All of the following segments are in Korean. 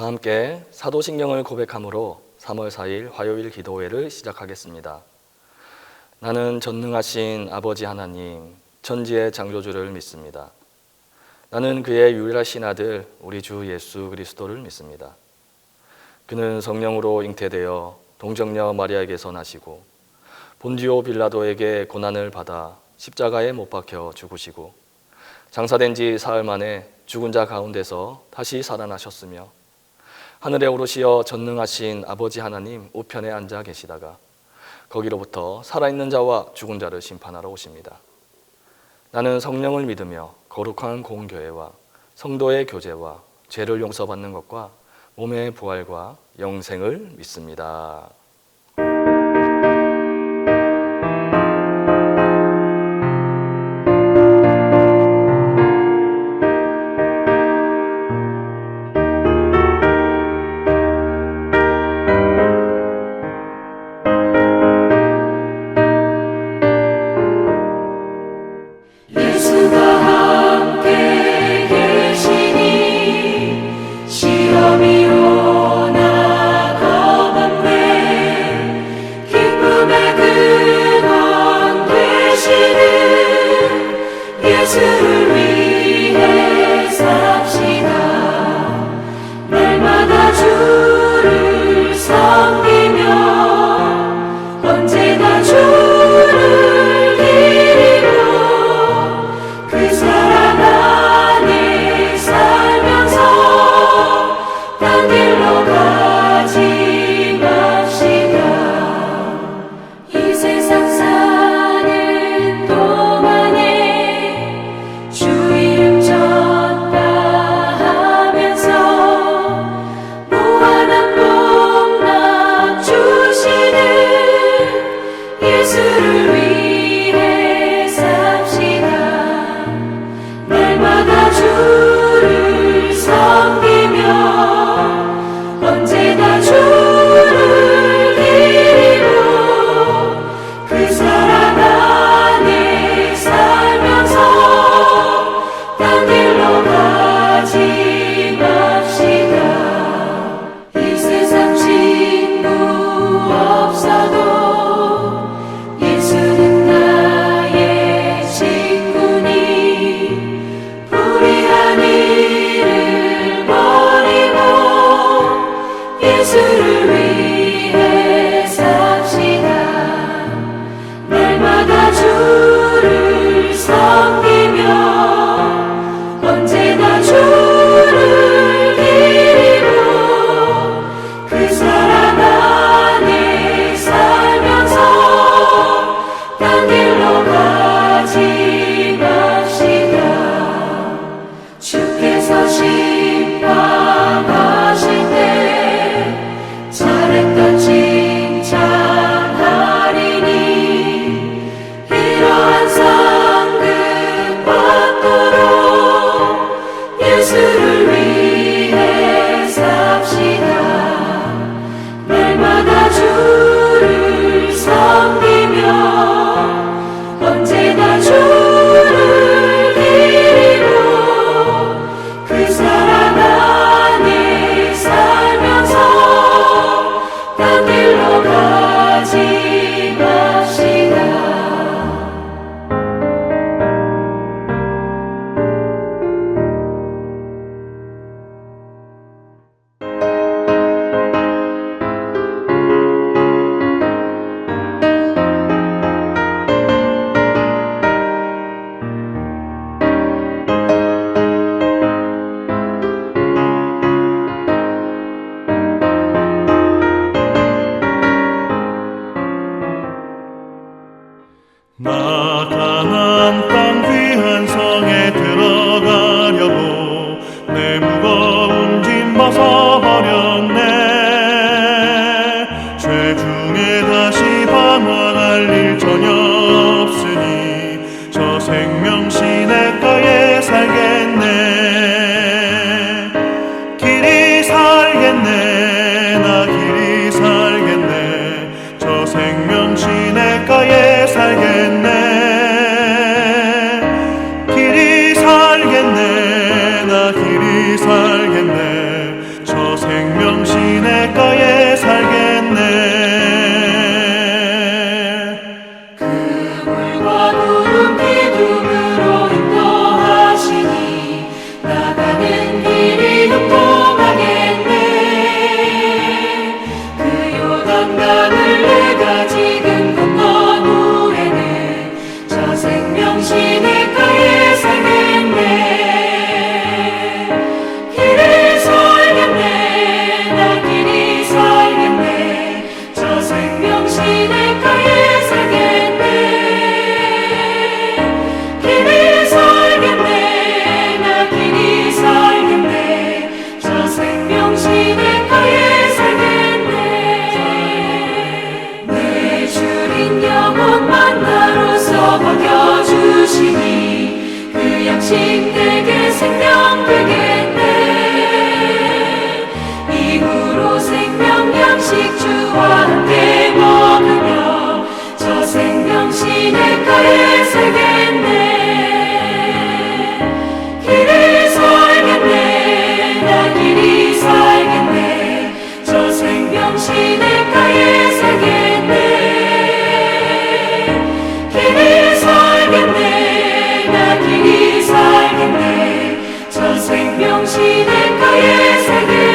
다 함께 사도신경을 고백함으로 3월 4일 화요일 기도회를 시작하겠습니다. 나는 전능하신 아버지 하나님, 천지의 창조주를 믿습니다. 나는 그의 유일하신 아들 우리 주 예수 그리스도를 믿습니다. 그는 성령으로 잉태되어 동정녀 마리아에게서 나시고 본디오 빌라도에게 고난을 받아 십자가에 못 박혀 죽으시고 장사된 지 사흘 만에 죽은 자 가운데서 다시 살아나셨으며 하늘에 오르시어 전능하신 아버지 하나님 우편에 앉아 계시다가 거기로부터 살아있는 자와 죽은 자를 심판하러 오십니다. 나는 성령을 믿으며 거룩한 공교회와 성도의 교제와 죄를 용서받는 것과 몸의 부활과 영생을 믿습니다. 내게 생명 되겠네. 이후로 생명 양식 주와 함께 먹으며 저 생명 시냇가에 살겠네. 길이 살겠네. 나 길이 살겠네. 저 생명 시냇가에 살겠네. 길이 살겠네. 나 길이 살겠네. 저 생명 시냇가에 살겠네.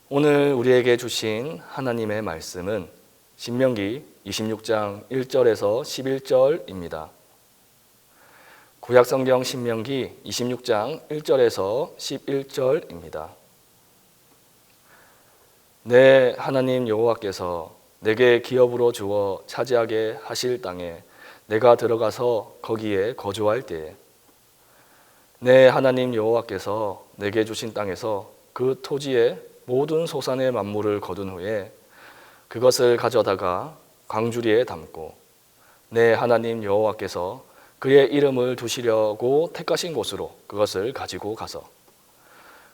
오늘 우리에게 주신 하나님의 말씀은 신명기 26장 1절에서 11절입니다. 구약성경 신명기 26장 1절에서 11절입니다. 내 하나님 여호와께서 내게 기업으로 주어 차지하게 하실 땅에 내가 들어가서 거기에 거주할 때에 내 하나님 여호와께서 내게 주신 땅에서 그 토지의 모든 소산의 만물을 거둔 후에 그것을 가져다가 광주리에 담고 내 하나님 여호와께서 그의 이름을 두시려고 택하신 곳으로 그것을 가지고 가서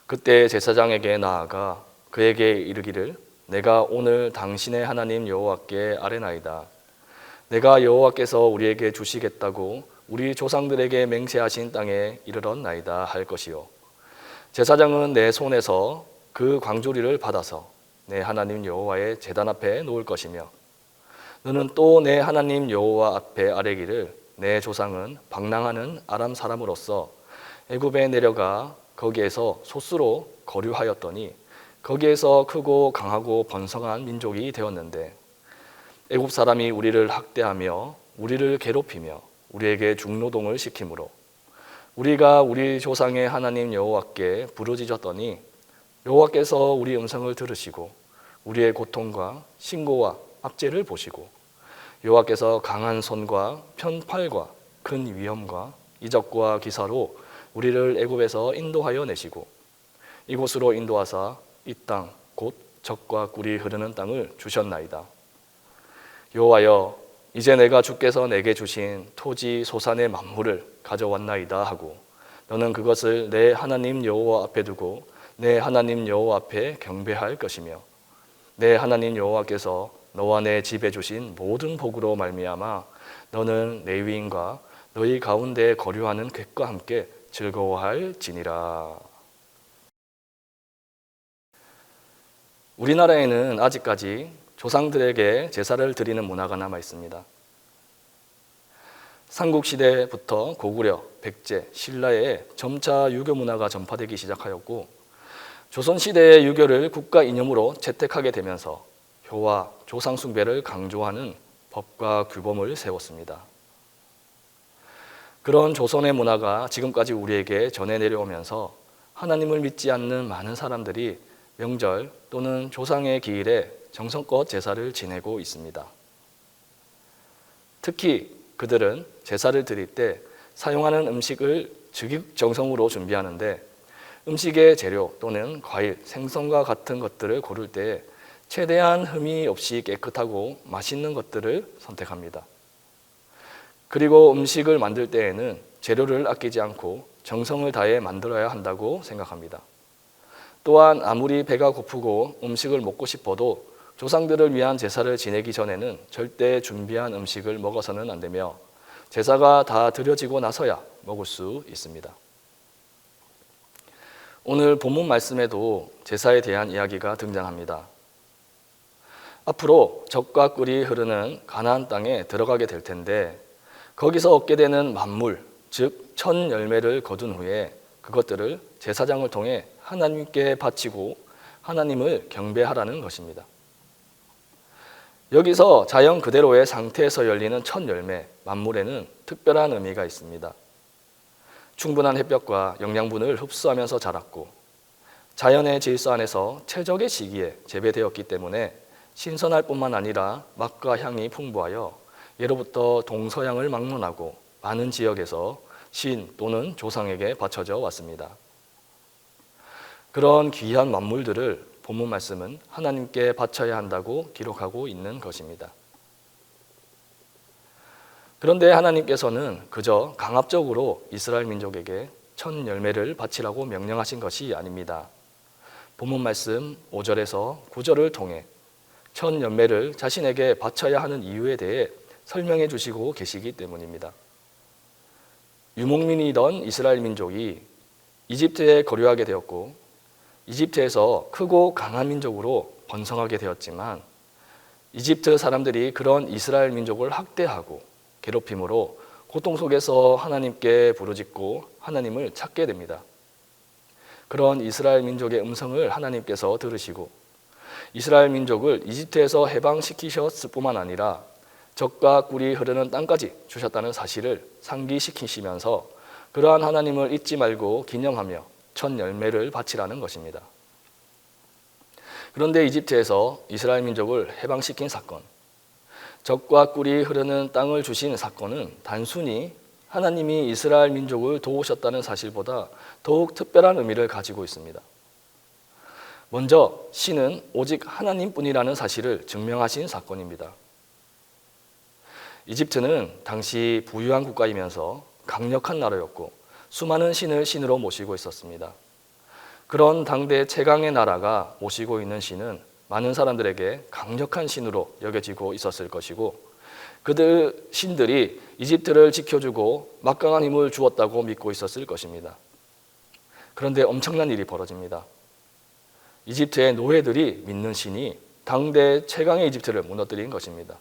그때 제사장에게 나아가 그에게 이르기를 내가 오늘 당신의 하나님 여호와께 아뢰나이다. 내가 여호와께서 우리에게 주시겠다고 우리 조상들에게 맹세하신 땅에 이르렀나이다 할 것이요. 제사장은 내 손에서 그 광주리를 받아서 내 하나님 여호와의 제단 앞에 놓을 것이며 너는 또 내 하나님 여호와 앞에 아뢰기를 내 조상은 방랑하는 아람 사람으로서 애굽에 내려가 거기에서 소수로 거류하였더니 거기에서 크고 강하고 번성한 민족이 되었는데 애굽 사람이 우리를 학대하며 우리를 괴롭히며 우리에게 중노동을 시키므로 우리가 우리 조상의 하나님 여호와께 부르짖었더니 여호와께서 우리 음성을 들으시고 우리의 고통과 신고와 압제를 보시고 여호와께서 강한 손과 편팔과 큰 위엄과 이적과 기사로 우리를 애굽에서 인도하여 내시고 이곳으로 인도하사 이 땅 곧 젖과 꿀이 흐르는 땅을 주셨나이다. 여호와여 이제 내가 주께서 내게 주신 토지 소산의 만물을 가져왔나이다 하고 너는 그것을 내 하나님 여호와 앞에 두고 내 하나님 여호와 앞에 경배할 것이며 내 하나님 여호와께서 너와 내 집에 주신 모든 복으로 말미암아 너는 레위인과 너희 가운데 거류하는 객과 함께 즐거워할지니라. 우리나라에는 아직까지 조상들에게 제사를 드리는 문화가 남아 있습니다. 삼국시대부터 고구려, 백제, 신라에 점차 유교 문화가 전파되기 시작하였고 조선시대의 유교를 국가 이념으로 채택하게 되면서 효와 조상 숭배를 강조하는 법과 규범을 세웠습니다. 그런 조선의 문화가 지금까지 우리에게 전해 내려오면서 하나님을 믿지 않는 많은 사람들이 명절 또는 조상의 기일에 정성껏 제사를 지내고 있습니다. 특히 그들은 제사를 드릴 때 사용하는 음식을 즉익정성으로 준비하는데 음식의 재료 또는 과일, 생선과 같은 것들을 고를 때 최대한 흠이 없이 깨끗하고 맛있는 것들을 선택합니다. 그리고 음식을 만들 때에는 재료를 아끼지 않고 정성을 다해 만들어야 한다고 생각합니다. 또한 아무리 배가 고프고 음식을 먹고 싶어도 조상들을 위한 제사를 지내기 전에는 절대 준비한 음식을 먹어서는 안 되며 제사가 다 드려지고 나서야 먹을 수 있습니다. 오늘 본문 말씀에도 제사에 대한 이야기가 등장합니다. 앞으로 젖과 꿀이 흐르는 가나안 땅에 들어가게 될 텐데 거기서 얻게 되는 만물, 즉 첫 열매를 거둔 후에 그것들을 제사장을 통해 하나님께 바치고 하나님을 경배하라는 것입니다. 여기서 자연 그대로의 상태에서 열리는 첫 열매, 만물에는 특별한 의미가 있습니다. 충분한 햇볕과 영양분을 흡수하면서 자랐고 자연의 질서 안에서 최적의 시기에 재배되었기 때문에 신선할 뿐만 아니라 맛과 향이 풍부하여 예로부터 동서양을 막론하고 많은 지역에서 신 또는 조상에게 바쳐져 왔습니다. 그런 귀한 만물들을 본문 말씀은 하나님께 바쳐야 한다고 기록하고 있는 것입니다. 그런데 하나님께서는 그저 강압적으로 이스라엘 민족에게 첫 열매를 바치라고 명령하신 것이 아닙니다. 본문 말씀 5절에서 9절을 통해 첫 열매를 자신에게 바쳐야 하는 이유에 대해 설명해 주시고 계시기 때문입니다. 유목민이던 이스라엘 민족이 이집트에 거류하게 되었고 이집트에서 크고 강한 민족으로 번성하게 되었지만 이집트 사람들이 그런 이스라엘 민족을 학대하고 괴롭힘으로 고통 속에서 하나님께 부르짖고 하나님을 찾게 됩니다. 그런 이스라엘 민족의 음성을 하나님께서 들으시고 이스라엘 민족을 이집트에서 해방시키셨을 뿐만 아니라 젖과 꿀이 흐르는 땅까지 주셨다는 사실을 상기시키시면서 그러한 하나님을 잊지 말고 기념하며 첫 열매를 바치라는 것입니다. 그런데 이집트에서 이스라엘 민족을 해방시킨 사건, 젖과 꿀이 흐르는 땅을 주신 사건은 단순히 하나님이 이스라엘 민족을 도우셨다는 사실보다 더욱 특별한 의미를 가지고 있습니다. 먼저 신은 오직 하나님뿐이라는 사실을 증명하신 사건입니다. 이집트는 당시 부유한 국가이면서 강력한 나라였고 수많은 신을 신으로 모시고 있었습니다. 그런 당대 최강의 나라가 모시고 있는 신은 많은 사람들에게 강력한 신으로 여겨지고 있었을 것이고 그들 신들이 이집트를 지켜주고 막강한 힘을 주었다고 믿고 있었을 것입니다. 그런데 엄청난 일이 벌어집니다. 이집트의 노예들이 믿는 신이 당대 최강의 이집트를 무너뜨린 것입니다.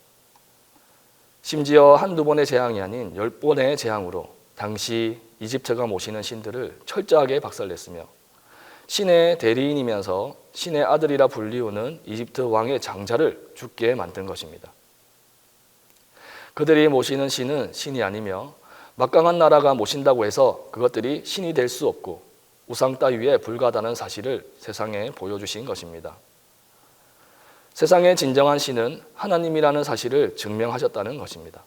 심지어 한두 번의 재앙이 아닌 10번의 재앙으로 당시 이집트가 모시는 신들을 철저하게 박살냈으며 신의 대리인이면서 신의 아들이라 불리우는 이집트 왕의 장자를 죽게 만든 것입니다. 그들이 모시는 신은 신이 아니며 막강한 나라가 모신다고 해서 그것들이 신이 될 수 없고 우상 따위에 불과하다는 사실을 세상에 보여주신 것입니다. 세상의 진정한 신은 하나님이라는 사실을 증명하셨다는 것입니다.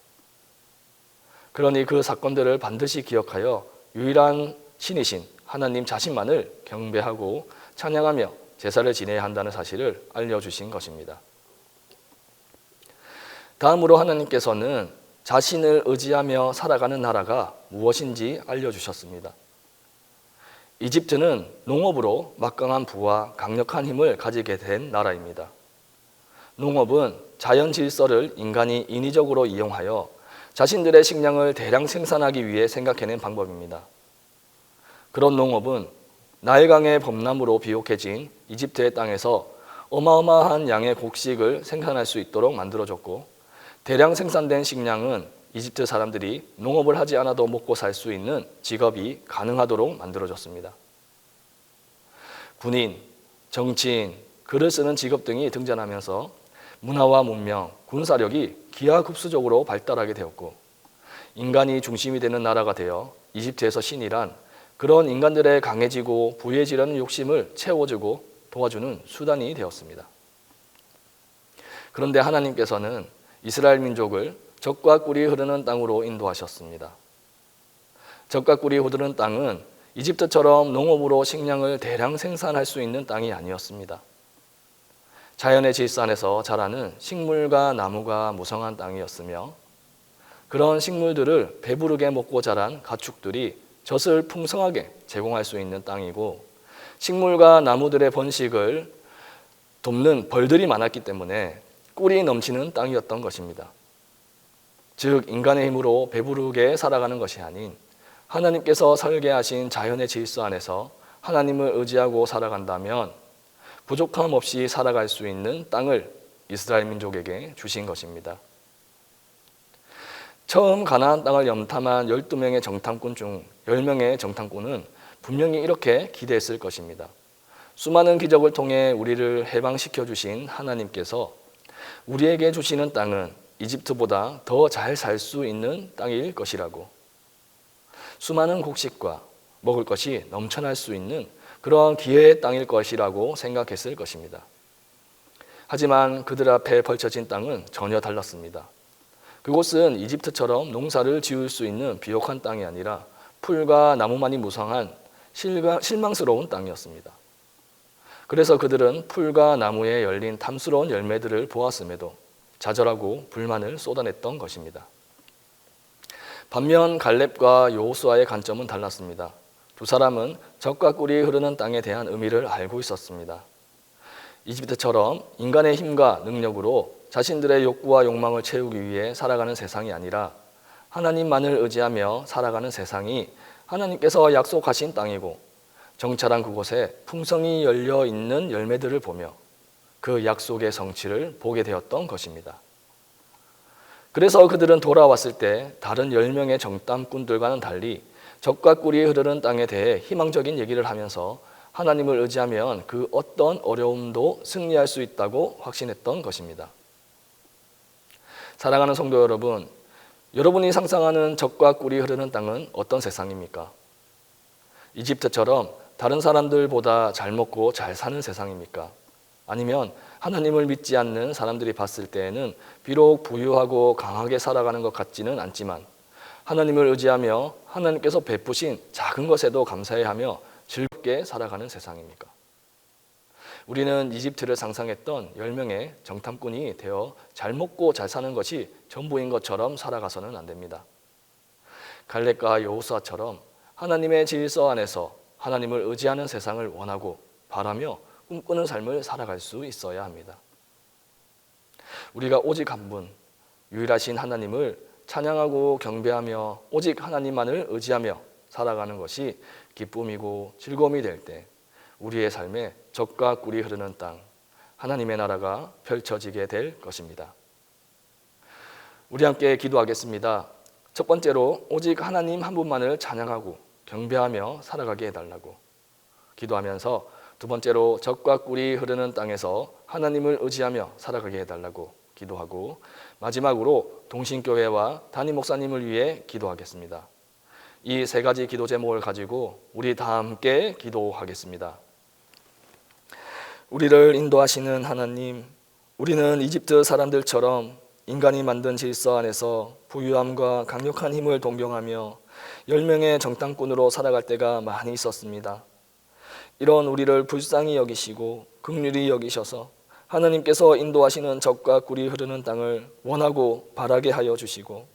그러니 그 사건들을 반드시 기억하여 유일한 신이신 하나님 자신만을 경배하고 찬양하며 제사를 지내야 한다는 사실을 알려주신 것입니다. 다음으로 하나님께서는 자신을 의지하며 살아가는 나라가 무엇인지 알려주셨습니다. 이집트는 농업으로 막강한 부와 강력한 힘을 가지게 된 나라입니다. 농업은 자연 질서를 인간이 인위적으로 이용하여 자신들의 식량을 대량 생산하기 위해 생각해낸 방법입니다. 그런 농업은 나일강의 범람으로 비옥해진 이집트의 땅에서 어마어마한 양의 곡식을 생산할 수 있도록 만들어졌고 대량 생산된 식량은 이집트 사람들이 농업을 하지 않아도 먹고 살 수 있는 직업이 가능하도록 만들어졌습니다. 군인, 정치인, 글을 쓰는 직업 등이 등장하면서 문화와 문명, 군사력이 기하급수적으로 발달하게 되었고 인간이 중심이 되는 나라가 되어 이집트에서 신이란 그런 인간들의 강해지고 부유해지려는 욕심을 채워주고 도와주는 수단이 되었습니다. 그런데 하나님께서는 이스라엘 민족을 젖과 꿀이 흐르는 땅으로 인도하셨습니다. 젖과 꿀이 흐르는 땅은 이집트처럼 농업으로 식량을 대량 생산할 수 있는 땅이 아니었습니다. 자연의 질서 안에서 자라는 식물과 나무가 무성한 땅이었으며 그런 식물들을 배부르게 먹고 자란 가축들이 젖을 풍성하게 제공할 수 있는 땅이고 식물과 나무들의 번식을 돕는 벌들이 많았기 때문에 꿀이 넘치는 땅이었던 것입니다. 즉 인간의 힘으로 배부르게 살아가는 것이 아닌 하나님께서 설계하신 자연의 질서 안에서 하나님을 의지하고 살아간다면 부족함 없이 살아갈 수 있는 땅을 이스라엘 민족에게 주신 것입니다. 처음 가나안 땅을 염탐한 12명의 정탐꾼 중 10명의 정탐꾼은 분명히 이렇게 기대했을 것입니다. 수많은 기적을 통해 우리를 해방시켜 주신 하나님께서 우리에게 주시는 땅은 이집트보다 더 잘 살 수 있는 땅일 것이라고, 수많은 곡식과 먹을 것이 넘쳐날 수 있는 그런 기회의 땅일 것이라고 생각했을 것입니다. 하지만 그들 앞에 펼쳐진 땅은 전혀 달랐습니다. 그곳은 이집트처럼 농사를 지을 수 있는 비옥한 땅이 아니라 풀과 나무만이 무성한 실망스러운 땅이었습니다. 그래서 그들은 풀과 나무에 열린 탐스러운 열매들을 보았음에도 좌절하고 불만을 쏟아냈던 것입니다. 반면 갈렙과 여호수아의 관점은 달랐습니다. 두 사람은 적과 꿀이 흐르는 땅에 대한 의미를 알고 있었습니다. 이집트처럼 인간의 힘과 능력으로 자신들의 욕구와 욕망을 채우기 위해 살아가는 세상이 아니라 하나님만을 의지하며 살아가는 세상이 하나님께서 약속하신 땅이고 정찰한 그곳에 풍성이 열려 있는 열매들을 보며 그 약속의 성취를 보게 되었던 것입니다. 그래서 그들은 돌아왔을 때 다른 10명의 정탐꾼들과는 달리 적과 꿀이 흐르는 땅에 대해 희망적인 얘기를 하면서 하나님을 의지하면 그 어떤 어려움도 승리할 수 있다고 확신했던 것입니다. 사랑하는 성도 여러분, 여러분이 상상하는 적과 꿀이 흐르는 땅은 어떤 세상입니까? 이집트처럼 다른 사람들보다 잘 먹고 잘 사는 세상입니까? 아니면 하나님을 믿지 않는 사람들이 봤을 때에는 비록 부유하고 강하게 살아가는 것 같지는 않지만 하나님을 의지하며 하나님께서 베푸신 작은 것에도 감사해하며 즐겁게 살아가는 세상입니까? 우리는 이집트를 상상했던 10명의 정탐꾼이 되어 잘 먹고 잘 사는 것이 전부인 것처럼 살아가서는 안 됩니다. 갈렙과 여호수아처럼 하나님의 질서 안에서 하나님을 의지하는 세상을 원하고 바라며 꿈꾸는 삶을 살아갈 수 있어야 합니다. 우리가 오직 한 분, 유일하신 하나님을 찬양하고 경배하며 오직 하나님만을 의지하며 살아가는 것이 기쁨이고 즐거움이 될 때 우리의 삶에 적과 꿀이 흐르는 땅, 하나님의 나라가 펼쳐지게 될 것입니다. 우리 함께 기도하겠습니다. 첫 번째로 오직 하나님 한 분만을 찬양하고 경배하며 살아가게 해달라고 기도하면서 두 번째로 적과 꿀이 흐르는 땅에서 하나님을 의지하며 살아가게 해달라고 기도하고 마지막으로 동신교회와 담임 목사님을 위해 기도하겠습니다. 이 세 가지 기도 제목을 가지고 우리 다 함께 기도하겠습니다. 우리를 인도하시는 하나님, 우리는 이집트 사람들처럼 인간이 만든 질서 안에서 부유함과 강력한 힘을 동경하며 10명의 정탐꾼으로 살아갈 때가 많이 있었습니다. 이런 우리를 불쌍히 여기시고 긍휼히 여기셔서 하나님께서 인도하시는 적과 꿀이 흐르는 땅을 원하고 바라게 하여 주시고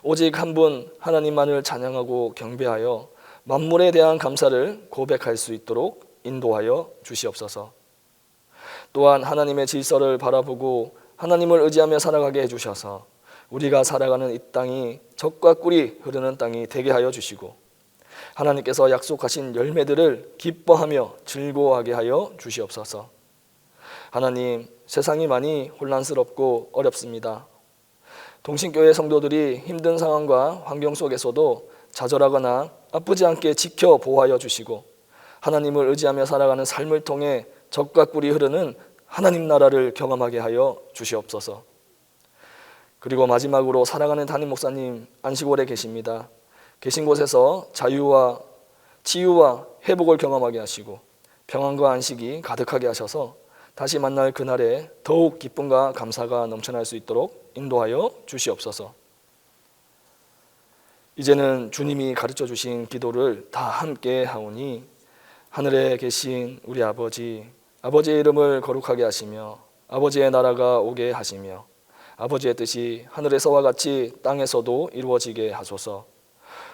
오직 한 분 하나님만을 찬양하고 경배하여 만물에 대한 감사를 고백할 수 있도록 인도하여 주시옵소서. 또한 하나님의 질서를 바라보고 하나님을 의지하며 살아가게 해주셔서 우리가 살아가는 이 땅이 적과 꿀이 흐르는 땅이 되게 하여 주시고 하나님께서 약속하신 열매들을 기뻐하며 즐거워하게 하여 주시옵소서. 하나님, 세상이 많이 혼란스럽고 어렵습니다. 동신교회 성도들이 힘든 상황과 환경 속에서도 좌절하거나 아프지 않게 지켜 보호하여 주시고 하나님을 의지하며 살아가는 삶을 통해 적과 꿀이 흐르는 하나님 나라를 경험하게 하여 주시옵소서. 그리고 마지막으로 사랑하는 담임 목사님 안식월에 계십니다. 계신 곳에서 자유와 치유와 회복을 경험하게 하시고 평안과 안식이 가득하게 하셔서 다시 만날 그날에 더욱 기쁨과 감사가 넘쳐날 수 있도록 인도하여 주시옵소서. 이제는 주님이 가르쳐 주신 기도를 다 함께 하오니 하늘에 계신 우리 아버지, 아버지의 이름을 거룩하게 하시며 아버지의 나라가 오게 하시며 아버지의 뜻이 하늘에서와 같이 땅에서도 이루어지게 하소서.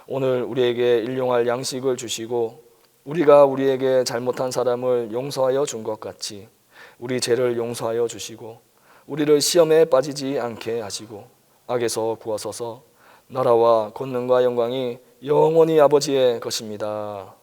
오늘 우리에게 일용할 양식을 주시고 우리가 우리에게 잘못한 사람을 용서하여 준 것 같이 우리 죄를 용서하여 주시고 우리를 시험에 빠지지 않게 하시고 악에서 구하소서. 나라와 권능과 영광이 영원히 아버지의 것입니다.